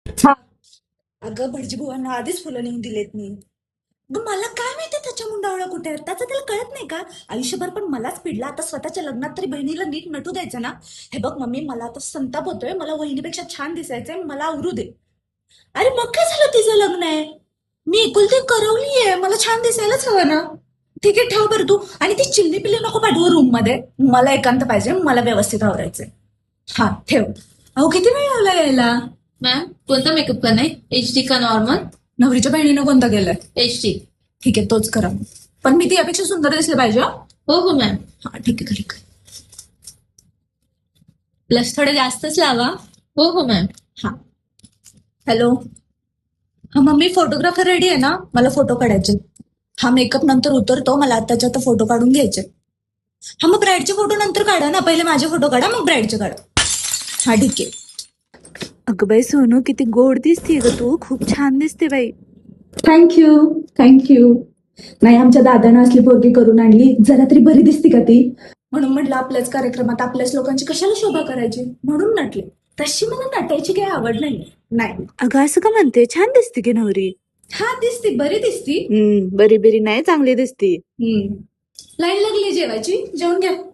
हा. अगं भटजी बुवांना आधीच फुलं नेऊन दिलेत मी. अगं मला काय माहिती त्याच्या मुंडावळ्या कुठे आहेत, त्याचं त्याला कळत नाही का? आयुष्यभर पण मलाच पिडला, आता स्वतःच्या लग्नात तरी बहिणीला नीट नटू द्यायचं ना. हे बघ मम्मी, मला आता संताप होतोय, मला वहिनीपेक्षा छान दिसायचंय, मला आवरू दे. अरे मग काय झालं, तिचं लग्न आहे. मी एकुलती करवली आहे, मला छान दिसायलाच हवं ना. ठीक आहे, ठेव बरं तू. आणि ती चिल्ली पिल्ली नको पाठवू रूम मध्ये. मला एकांत पाहिजे, मला व्यवस्थित आवरायचंय. हा ठेव. अहो किती वेळ लावला यायला? मॅम कोणता मेकअप करणार? HD का नॉर्मल? नवरीच्या बहिणीनं कोणता केलाय? HD. ठीक आहे, तोच करा. पण मी ती यापेक्षा सुंदर दिसले पाहिजे हं? हो हो मॅम. हा ठीक आहे, ठीक आहे. प्लस थोडे जास्तच लावा. हो हो मॅम. हा. हॅलो. हा मम्मी, फोटोग्राफर रेडी आहे ना? मला फोटो काढायचे. हा मेकअप नंतर उतरतो, मला आत्ताच्या आता फोटो काढून घ्यायचे. हा मग ब्राईडचे फोटो नंतर काढा ना, पहिले माझे फोटो काढा मग ब्राईडचे काढा. हा ठीक आहे. अगं बाई सोनू, किती गोड दिसते ग तू, खूप छान दिसते बाई. थँक्यू. थँक्यू. नाही, आमच्या दादानं असली पोरगी करून आणली, जरा तरी बरी दिसती का ती? म्हणून म्हटलं आपल्याच कार्यक्रमात आपल्याच लोकांची कशाला शोभा करायची, म्हणून नटले. तशी मला नटायची काही आवड नाही. नाही. अगं असं का म्हणते, छान दिसते की नवरी. हा दिसती, बरी दिसती. बरी बरी नाही, चांगली दिसती. लाईन लागली जेवायची, जेवून घ्या.